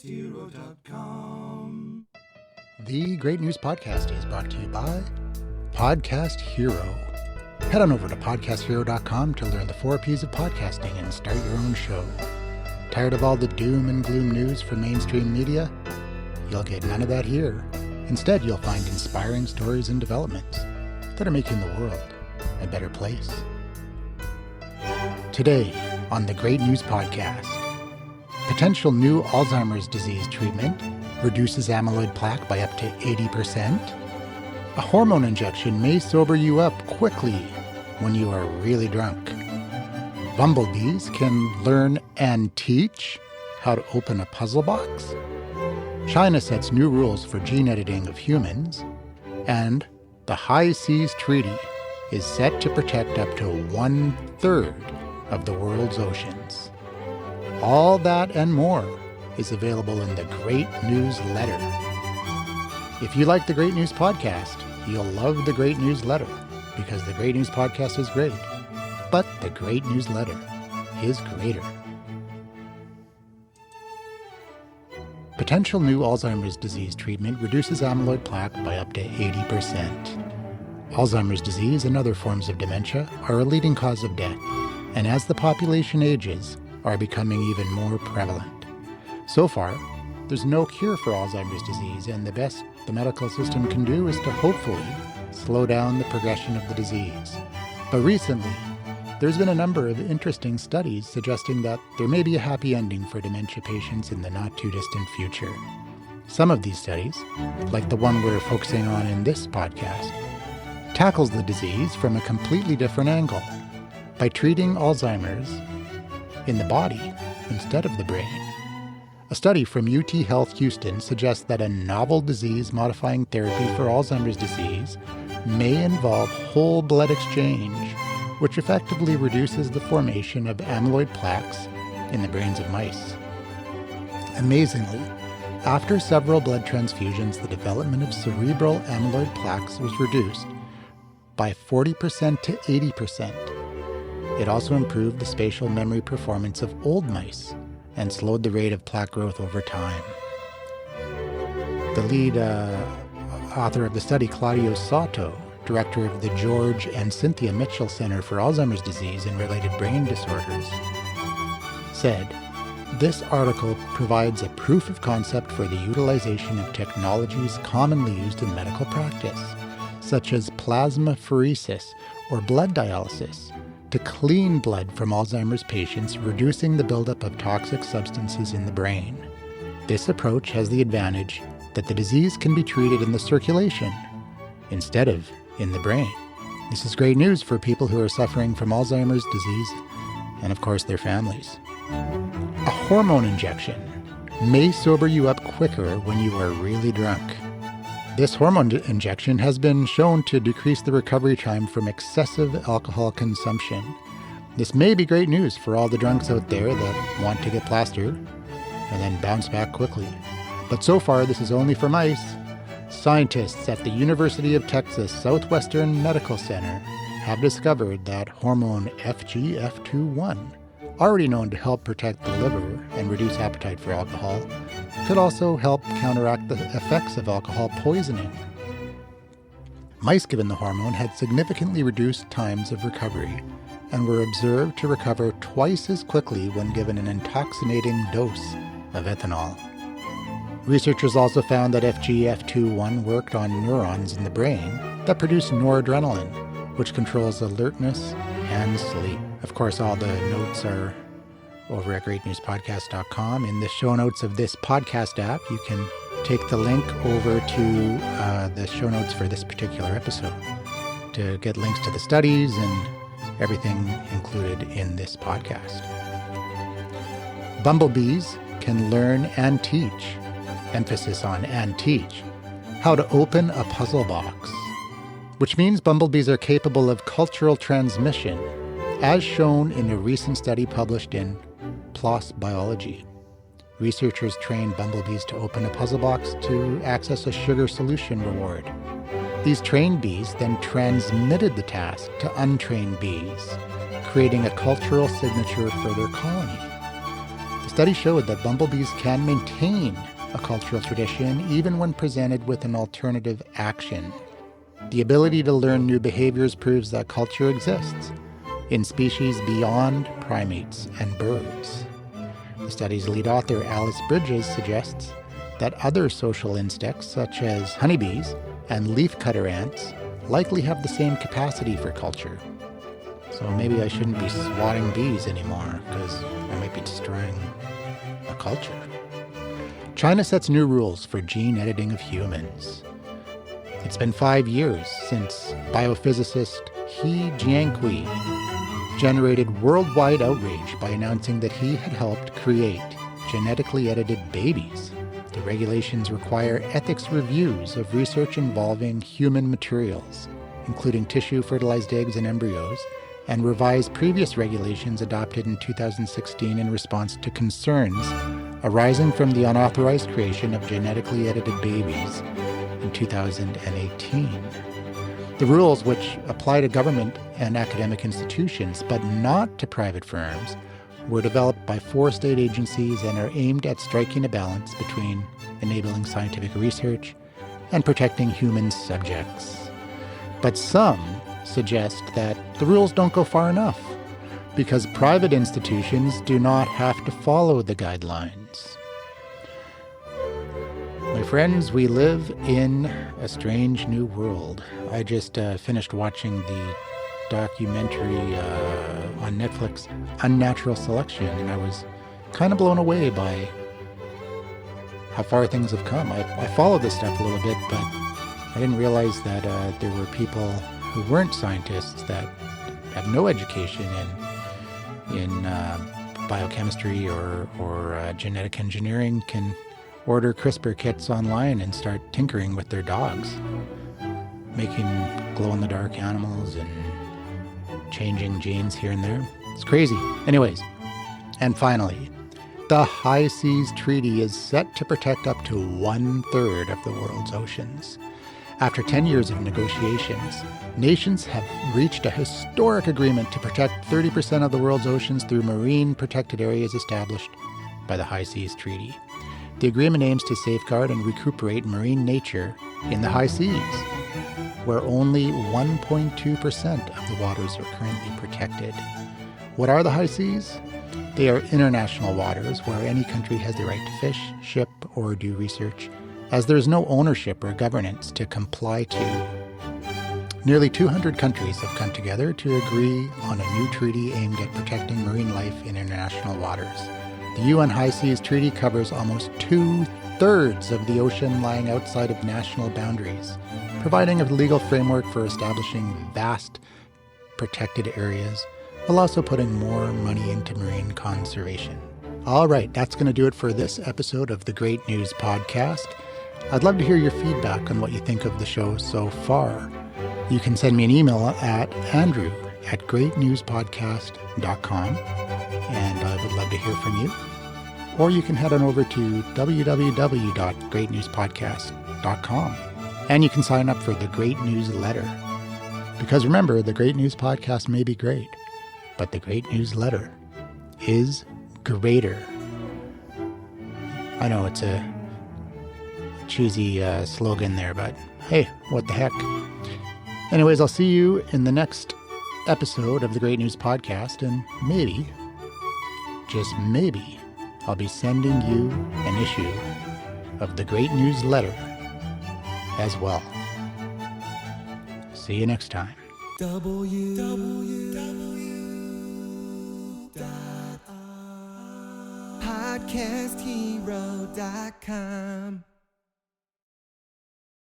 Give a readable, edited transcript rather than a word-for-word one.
podcasthero.com. The Great News Podcast is brought to you by Podcast Hero. Head on over to podcasthero.com to learn the 4 Ps of podcasting and start your own show. Tired of all the doom and gloom news from mainstream media? You'll get none of that here. Instead, you'll find inspiring stories and developments that are making the world a better place. Today on the Great News Podcast, potential new Alzheimer's disease treatment reduces amyloid plaque by up to 80%. A hormone injection may sober you up quickly when you are really drunk. Bumblebees can learn and teach how to open a puzzle box. China sets new rules for gene editing of humans. And the High Seas Treaty is set to protect up to 1/3 of the world's oceans. All that and more is available in the Great News Letter. If you like the Great News Podcast, you'll love the Great News Letter, because the Great News Podcast is great, but the Great News Letter is greater. Potential new Alzheimer's disease treatment reduces amyloid plaque by up to 80%. Alzheimer's disease and other forms of dementia are a leading cause of death, and as the population ages, are becoming even more prevalent. So far, there's no cure for Alzheimer's disease, and the best the medical system can do is to hopefully slow down the progression of the disease. But recently, there's been a number of interesting studies suggesting that there may be a happy ending for dementia patients in the not-too-distant future. Some of these studies, like the one we're focusing on in this podcast, tackles the disease from a completely different angle by treating Alzheimer's in the body instead of the brain. A study from UT Health Houston suggests that a novel disease-modifying therapy for Alzheimer's disease may involve whole blood exchange, which effectively reduces the formation of amyloid plaques in the brains of mice. Amazingly, after several blood transfusions, the development of cerebral amyloid plaques was reduced by 40% to 80%. It also improved the spatial memory performance of old mice and slowed the rate of plaque growth over time. The lead author of the study, Claudio Sato, director of the George and Cynthia Mitchell Center for Alzheimer's Disease and Related Brain Disorders, said, "This article provides a proof of concept for the utilization of technologies commonly used in medical practice, such as plasmapheresis or blood dialysis, to clean blood from Alzheimer's patients, reducing the buildup of toxic substances in the brain. This approach has the advantage that the disease can be treated in the circulation instead of in the brain. This is great news for people who are suffering from Alzheimer's disease and, of course, their families. A hormone injection may sober you up quicker when you are really drunk. This hormone injection has been shown to decrease the recovery time from excessive alcohol consumption. This may be great news for all the drunks out there that want to get plastered and then bounce back quickly. But so far, this is only for mice. Scientists at the University of Texas Southwestern Medical Center have discovered that hormone FGF21, already known to help protect the liver and reduce appetite for alcohol, could also help counteract the effects of alcohol poisoning. Mice given the hormone had significantly reduced times of recovery and were observed to recover twice as quickly when given an intoxicating dose of ethanol. Researchers also found that FGF21 worked on neurons in the brain that produce noradrenaline, which controls alertness and sleep. Of course, all the notes are over at greatnewspodcast.com. In the show notes of this podcast app, you can take the link over to the show notes for this particular episode to get links to the studies and everything included in this podcast. Bumblebees can learn and teach, emphasis on and teach, how to open a puzzle box, which means bumblebees are capable of cultural transmission, as shown in a recent study published in PLOS Biology. Researchers trained bumblebees to open a puzzle box to access a sugar solution reward. These trained bees then transmitted the task to untrained bees, creating a cultural signature for their colony. The Studies showed that bumblebees can maintain a cultural tradition even when presented with an alternative action. The ability to learn new behaviors proves that culture exists in species beyond primates and birds. The study's lead author, Alice Bridges, suggests that other social insects, such as honeybees and leafcutter ants, likely have the same capacity for culture. So maybe I shouldn't be swatting bees anymore, because I might be destroying a culture. China sets new rules for gene editing of humans. It's been 5 years since biophysicist He Jiankui generated worldwide outrage by announcing that he had helped create genetically edited babies. The regulations require ethics reviews of research involving human materials, including tissue, fertilized eggs, and embryos, and revise previous regulations adopted in 2016 in response to concerns arising from the unauthorized creation of genetically edited babies in 2018. The rules, which apply to government and academic institutions, but not to private firms, were developed by 4 state agencies and are aimed at striking a balance between enabling scientific research and protecting human subjects. But some suggest that the rules don't go far enough, because private institutions do not have to follow the guidelines. My friends, we live in a strange new world. I just finished watching the documentary on Netflix, Unnatural Selection, and I was kind of blown away by how far things have come. I follow this stuff a little bit, but I didn't realize that there were people who weren't scientists that have no education in biochemistry or genetic engineering can order CRISPR kits online and start tinkering with their dogs, making glow-in-the-dark animals and changing genes here and there. It's crazy. Anyways, and finally, the High Seas Treaty is set to protect up to 1/3 of the world's oceans. After 10 years of negotiations, nations have reached a historic agreement to protect 30% of the world's oceans through marine protected areas established by the High Seas Treaty. The agreement aims to safeguard and recuperate marine nature in the high seas, where only 1.2% of the waters are currently protected. What are the high seas? They are international waters where any country has the right to fish, ship, or do research, as there is no ownership or governance to comply to. Nearly 200 countries have come together to agree on a new treaty aimed at protecting marine life in international waters. The UN High Seas Treaty covers almost 2/3 of the ocean lying outside of national boundaries, providing a legal framework for establishing vast protected areas, while also putting more money into marine conservation. All right, that's going to do it for this episode of the Great News Podcast. I'd love to hear your feedback on what you think of the show so far. You can send me an email at andrew@greatnewspodcast.com, and I would love to hear from you. Or you can head on over to www.greatnewspodcast.com, and you can sign up for the Great Newsletter. Because remember, the Great News Podcast may be great, but the Great Newsletter is greater. I know it's a cheesy slogan there, but hey, what the heck. Anyways, I'll see you in the next episode of the Great News Podcast, and maybe, just maybe, I'll be sending you an issue of the Great Newsletter as well. See you next time. www.podcasthero.com